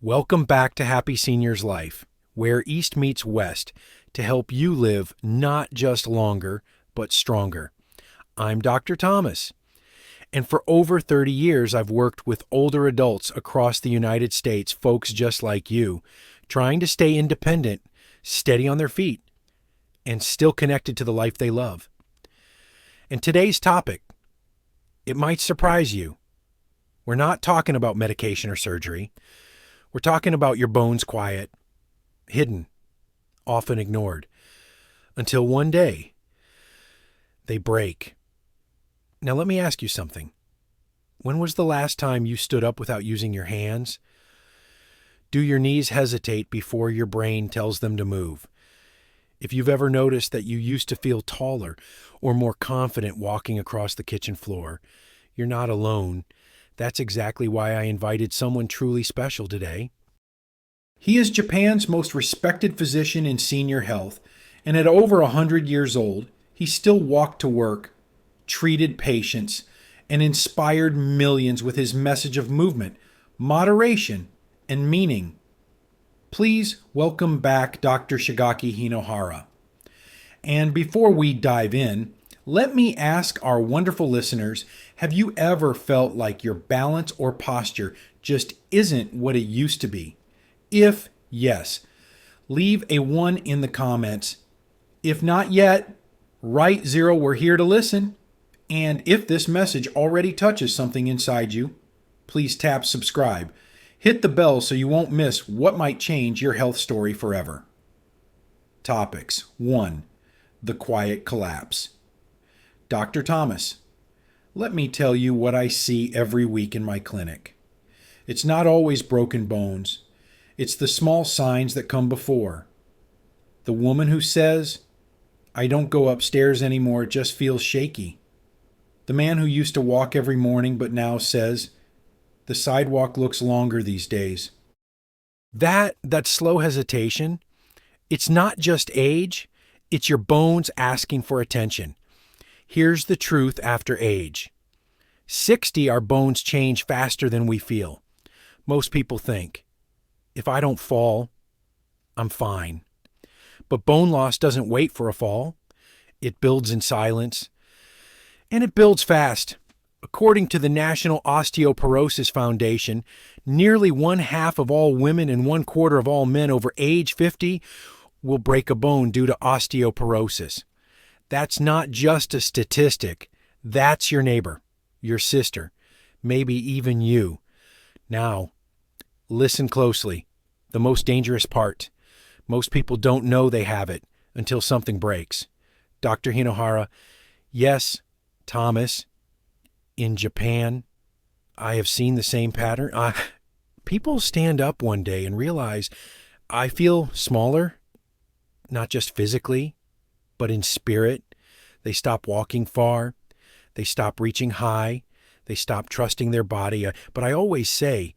Welcome back to Happy Seniors Life, where East meets West to help you live not just longer, but stronger. I'm Dr. Thomas, and for over 30 years, I've worked with older adults across the United States, folks just like you, trying to stay independent, steady on their feet, and still connected to the life they love. And today's topic, it might surprise you. We're not talking about medication or surgery. We're talking about your bones quiet, hidden, often ignored, until one day they break. Now let me ask you something. When was the last time you stood up without using your hands? Do your knees hesitate before your brain tells them to move? If you've ever noticed that you used to feel taller or more confident walking across the kitchen floor, you're not alone. That's exactly why I invited someone truly special today. He is Japan's most respected physician in senior health, and at over 100 years old, he still walked to work, treated patients, and inspired millions with his message of movement, moderation, and meaning. Please welcome back Dr. Shigaki Hinohara. And before we dive in, let me ask our wonderful listeners, have you ever felt like your balance or posture just isn't what it used to be? If yes, leave a 1 in the comments. If not yet, write 0, we're here to listen. And if this message already touches something inside you, please tap subscribe. Hit the bell so you won't miss what might change your health story forever. Topics. 1. The quiet collapse. Dr. Thomas, let me tell you what I see every week in my clinic. It's not always broken bones. It's the small signs that come before. The woman who says, I don't go upstairs anymore, it just feels shaky. The man who used to walk every morning but now says, the sidewalk looks longer these days. That slow hesitation, it's not just age, it's your bones asking for attention. Here's the truth after age. 60, our bones change faster than we feel. Most people think, if I don't fall, I'm fine. But bone loss doesn't wait for a fall. It builds in silence, and it builds fast. According to the National Osteoporosis Foundation, nearly 1/2 of all women and 1/4 of all men over age 50 will break a bone due to osteoporosis. That's not just a statistic. That's your neighbor, your sister, maybe even you. Now, listen closely. The most dangerous part. Most people don't know they have it until something breaks. Dr. Hinohara, yes, Thomas, in Japan, I have seen the same pattern. People stand up one day and realize, I feel smaller, not just physically, but in spirit. They stop walking far. They stop reaching high. They stop trusting their body. But I always say,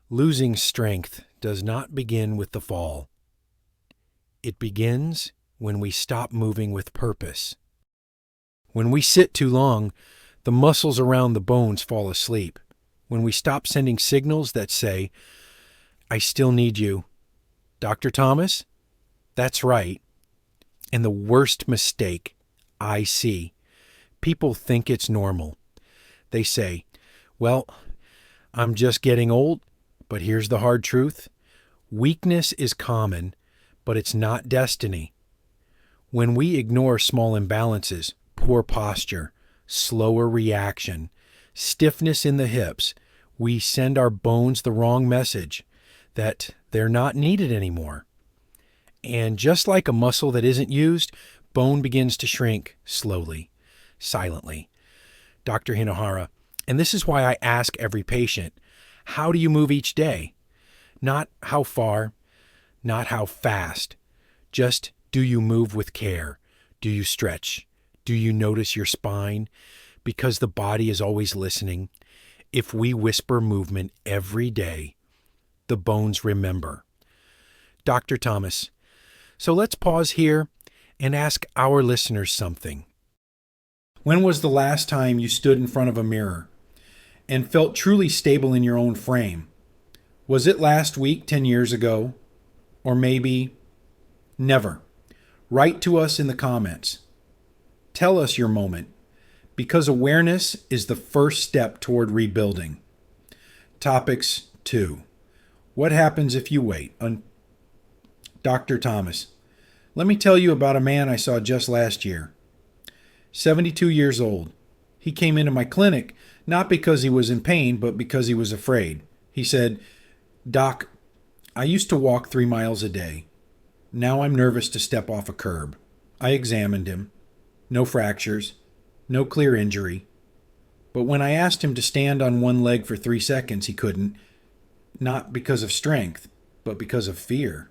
losing strength does not begin with the fall. It begins when we stop moving with purpose. When we sit too long, the muscles around the bones fall asleep. When we stop sending signals that say, I still need you. Dr. Thomas? That's right. And the worst mistake I see, people think it's normal. They say, well, I'm just getting old, but here's the hard truth. Weakness is common, but it's not destiny. When we ignore small imbalances, poor posture, slower reaction, stiffness in the hips, we send our bones the wrong message that they're not needed anymore. And just like a muscle that isn't used, bone begins to shrink slowly, silently. Dr. Hinohara, and this is why I ask every patient, how do you move each day? Not how far, not how fast. Just, do you move with care? Do you stretch? Do you notice your spine? Because the body is always listening. If we whisper movement every day, the bones remember. Dr. Thomas, so let's pause here and ask our listeners something. When was the last time you stood in front of a mirror and felt truly stable in your own frame? Was it last week, 10 years ago, or maybe never? Write to us in the comments. Tell us your moment, because awareness is the first step toward rebuilding. Topics 2. What happens if you wait? Dr. Thomas. Let me tell you about a man I saw just last year. 72 years old. He came into my clinic not because he was in pain, but because he was afraid. He said, "Doc, I used to walk 3 miles a day. Now I'm nervous to step off a curb." I examined him. No fractures, no clear injury. But when I asked him to stand on one leg for 3 seconds, he couldn't, not because of strength, but because of fear.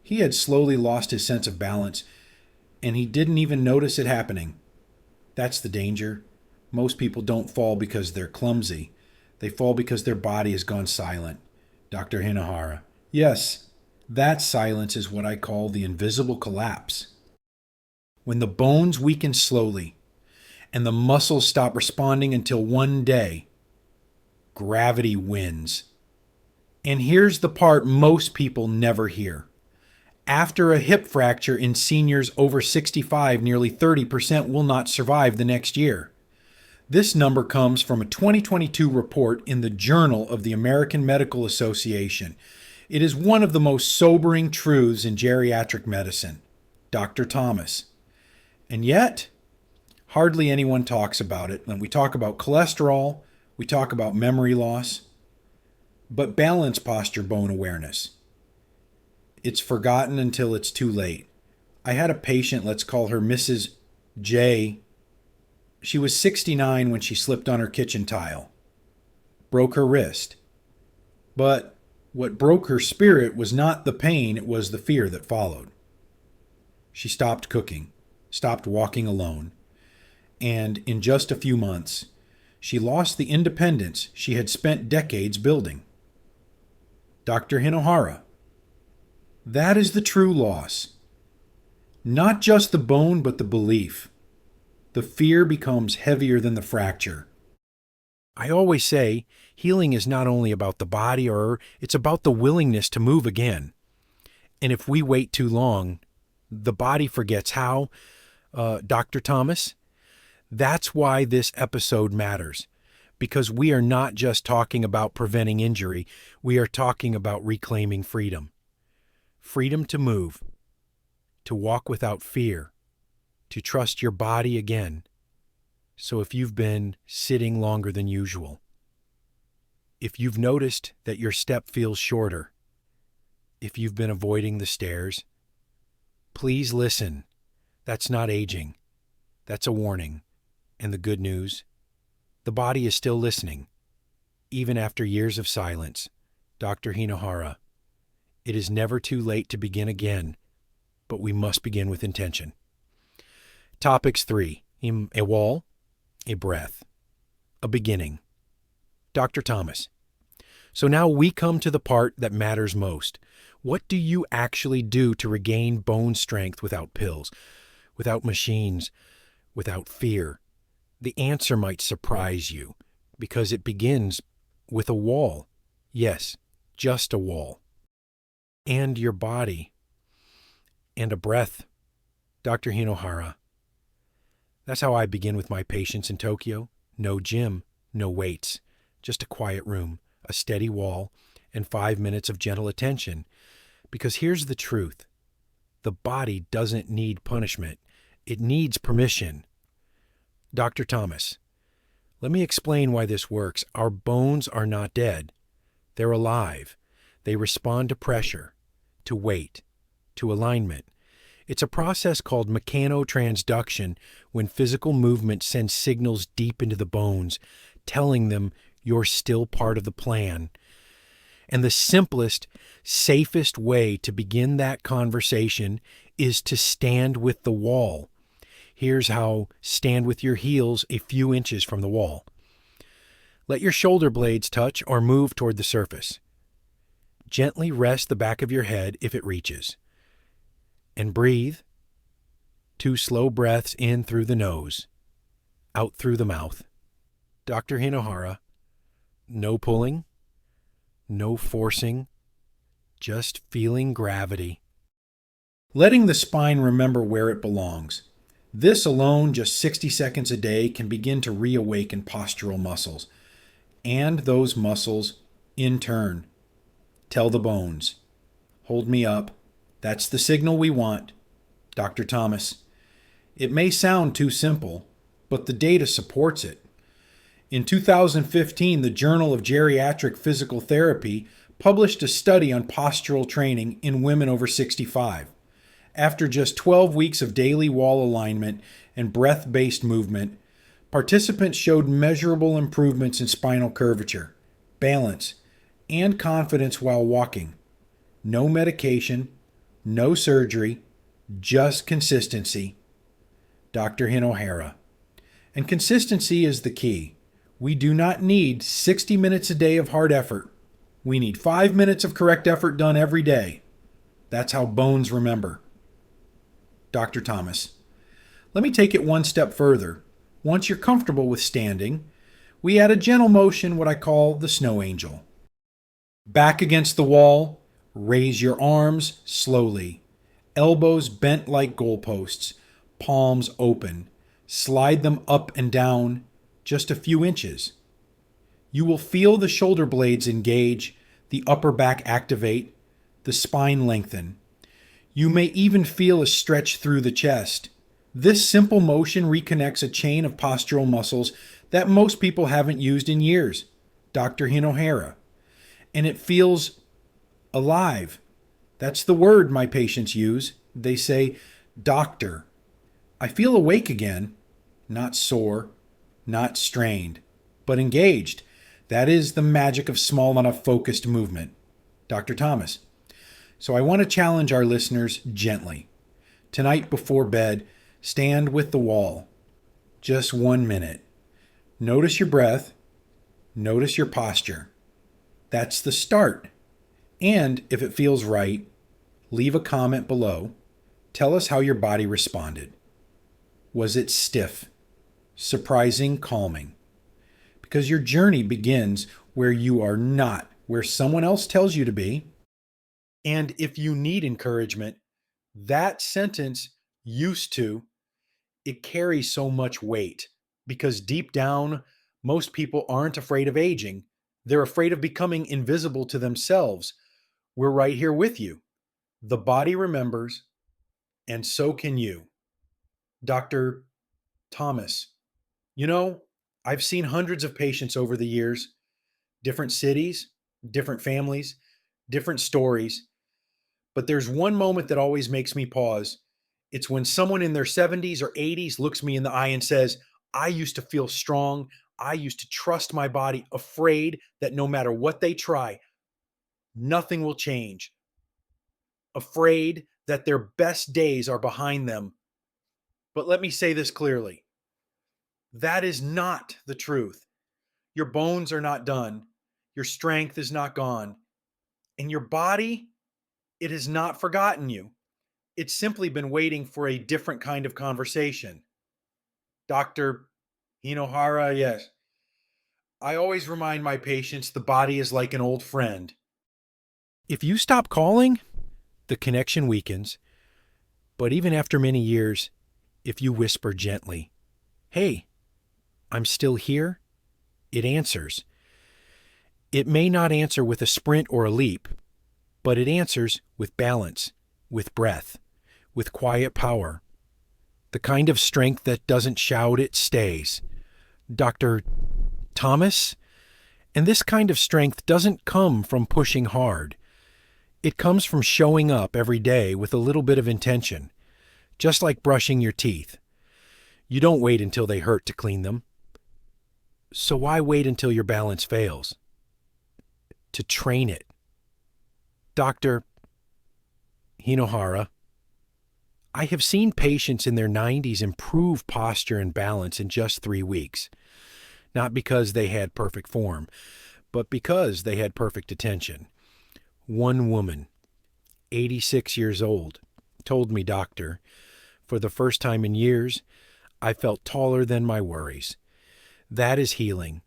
He had slowly lost his sense of balance, and he didn't even notice it happening. That's the danger. Most people don't fall because they're clumsy. They fall because their body has gone silent. Dr. Hinohara. Yes, that silence is what I call the invisible collapse. When the bones weaken slowly and the muscles stop responding until one day, gravity wins. And here's the part most people never hear. After a hip fracture in seniors over 65, nearly 30% will not survive the next year. This number comes from a 2022 report in the Journal of the American Medical Association. It is one of the most sobering truths in geriatric medicine. Dr. Thomas. And yet, hardly anyone talks about it. When we talk about cholesterol, we talk about memory loss, but balance posture bone awareness. It's forgotten until it's too late. I had a patient, let's call her Mrs. J. She was 69 when she slipped on her kitchen tile. Broke her wrist. But what broke her spirit was not the pain, it was the fear that followed. She stopped cooking, stopped walking alone, and in just a few months, she lost the independence she had spent decades building. Dr. Hinohara. That is the true loss. Not just the bone, but the belief. The fear becomes heavier than the fracture. I always say healing is not only about the body, it's about the willingness to move again. And if we wait too long, the body forgets how. Dr. Thomas, that's why this episode matters. Because we are not just talking about preventing injury, we are talking about reclaiming freedom. Freedom to move, to walk without fear, to trust your body again. So if you've been sitting longer than usual, if you've noticed that your step feels shorter, if you've been avoiding the stairs, please listen. That's not aging. That's a warning. And the good news, the body is still listening, even after years of silence. Dr. Hinohara. It is never too late to begin again, but we must begin with intention. Topics 3. A wall, a breath, a beginning. Dr. Thomas. So now we come to the part that matters most. What do you actually do to regain bone strength without pills, without machines, without fear? The answer might surprise you, because it begins with a wall. Yes, just a wall. And your body, and a breath. Dr. Hinohara. That's how I begin with my patients in Tokyo. No gym, no weights, just a quiet room, a steady wall, and 5 minutes of gentle attention. Because here's the truth. The body doesn't need punishment. It needs permission. Dr. Thomas. Let me explain why this works. Our bones are not dead. They're alive. They respond to pressure, to weight, to alignment. It's a process called mechanotransduction when physical movement sends signals deep into the bones, telling them you're still part of the plan. And the simplest, safest way to begin that conversation is to stand with the wall. Here's how: stand with your heels a few inches from the wall. Let your shoulder blades touch or move toward the surface. Gently rest the back of your head if it reaches. And breathe. 2 slow breaths in through the nose, out through the mouth. Dr. Hinohara. No pulling, No forcing, just feeling gravity. Letting the spine remember where it belongs. This alone, just 60 seconds a day, can begin to reawaken postural muscles. And those muscles, in turn, tell the bones, hold me up. That's the signal we want. Dr. Thomas. It may sound too simple, but the data supports it. In 2015, the Journal of Geriatric Physical Therapy published a study on postural training in women over 65. After just 12 weeks of daily wall alignment and breath-based movement, participants showed measurable improvements in spinal curvature, balance, and confidence while walking. No medication, no surgery, just consistency. Dr. Hinohara. And consistency is the key. We do not need 60 minutes a day of hard effort. We need 5 minutes of correct effort done every day. That's how bones remember. Dr. Thomas. Let me take it one step further. Once you're comfortable with standing, we add a gentle motion, what I call the snow angel. Back against the wall, raise your arms slowly. Elbows bent like goalposts, palms open. Slide them up and down just a few inches. You will feel the shoulder blades engage, the upper back activate, the spine lengthen. You may even feel a stretch through the chest. This simple motion reconnects a chain of postural muscles that most people haven't used in years. Dr. Hinohara. And it feels alive. That's the word my patients use. They say, "Doctor, I feel awake again." Not sore, not strained, but engaged. That is the magic of small enough focused movement. Dr. Thomas. So I want to challenge our listeners gently. Tonight before bed, stand with the wall. Just 1 minute. Notice your breath. Notice your posture. That's the start. And if it feels right, leave a comment below. Tell us how your body responded. Was it stiff? Surprising, calming? Because your journey begins where you are not, where someone else tells you to be. And if you need encouragement, that sentence used to, it carries so much weight because deep down, most people aren't afraid of aging. They're afraid of becoming invisible to themselves. We're right here with you. The body remembers, and so can you. Dr. Thomas, I've seen hundreds of patients over the years, different cities, different families, different stories. But there's one moment that always makes me pause. It's when someone in their 70s or 80s looks me in the eye and says, "I used to feel strong. I used to trust my body, afraid that no matter what they try, nothing will change. Afraid that their best days are behind them." But let me say this clearly. That is not the truth. Your bones are not done. Your strength is not gone. And your body, it has not forgotten you. It's simply been waiting for a different kind of conversation. Dr. Hinohara, yes. I always remind my patients the body is like an old friend. If you stop calling, the connection weakens. But even after many years, if you whisper gently, "Hey, I'm still here," it answers. It may not answer with a sprint or a leap, but it answers with balance, with breath, with quiet power. The kind of strength that doesn't shout, it stays. Dr. Thomas? And this kind of strength doesn't come from pushing hard. It comes from showing up every day with a little bit of intention, just like brushing your teeth. You don't wait until they hurt to clean them. So why wait until your balance fails? To train it. Dr. Hinohara, I have seen patients in their 90s improve posture and balance in just 3 weeks. Not because they had perfect form, but because they had perfect attention. One woman, 86 years old, told me, "Doctor, for the first time in years, I felt taller than my worries." That is healing,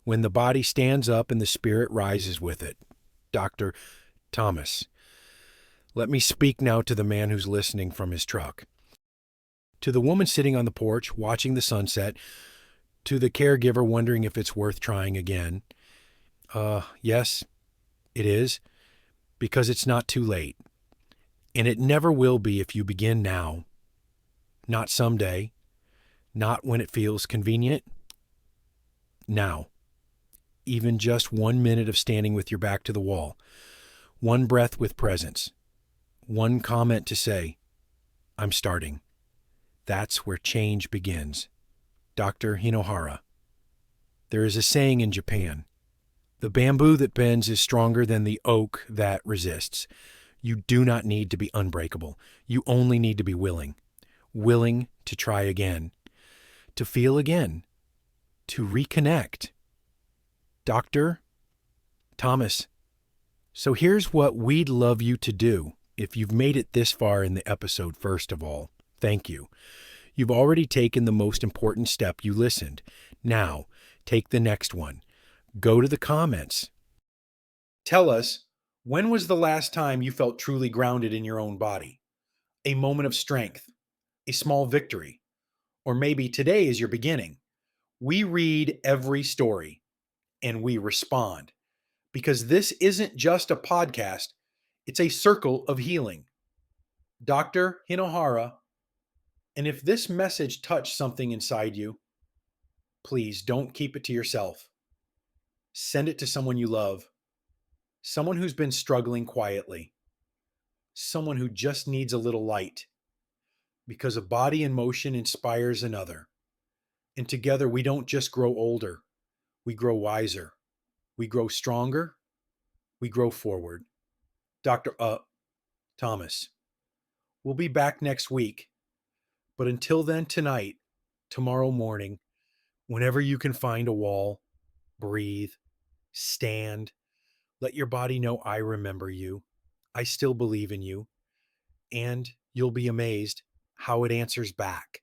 when the body stands up and the spirit rises with it. Dr. Thomas. Let me speak now to the man who's listening from his truck. To the woman sitting on the porch watching the sunset. To the caregiver wondering if it's worth trying again. Yes, it is, because it's not too late. And it never will be if you begin now. Not someday. Not when it feels convenient. Now. Even just 1 minute of standing with your back to the wall. One breath with presence. One comment to say, I'm starting. That's where change begins. Dr. Hinohara. There is a saying in Japan, the bamboo that bends is stronger than the oak that resists. You do not need to be unbreakable. You only need to be willing. Willing to try again. To feel again. To reconnect. Dr. Thomas. So here's what we'd love you to do. If you've made it this far in the episode, first of all, thank you. You've already taken the most important step. You listened. Now, take the next one. Go to the comments. Tell us, when was the last time you felt truly grounded in your own body? A moment of strength, a small victory, or maybe today is your beginning. We read every story and we respond because this isn't just a podcast, it's a circle of healing. Dr. Hinohara. And if this message touched something inside you, please don't keep it to yourself. Send it to someone you love, someone who's been struggling quietly, someone who just needs a little light, because a body in motion inspires another. And together we don't just grow older, we grow wiser, we grow stronger, we grow forward. Dr. Thomas. We'll be back next week. But until then, tonight, tomorrow morning, whenever you can find a wall, breathe, stand, let your body know I remember you. I still believe in you. And you'll be amazed how it answers back.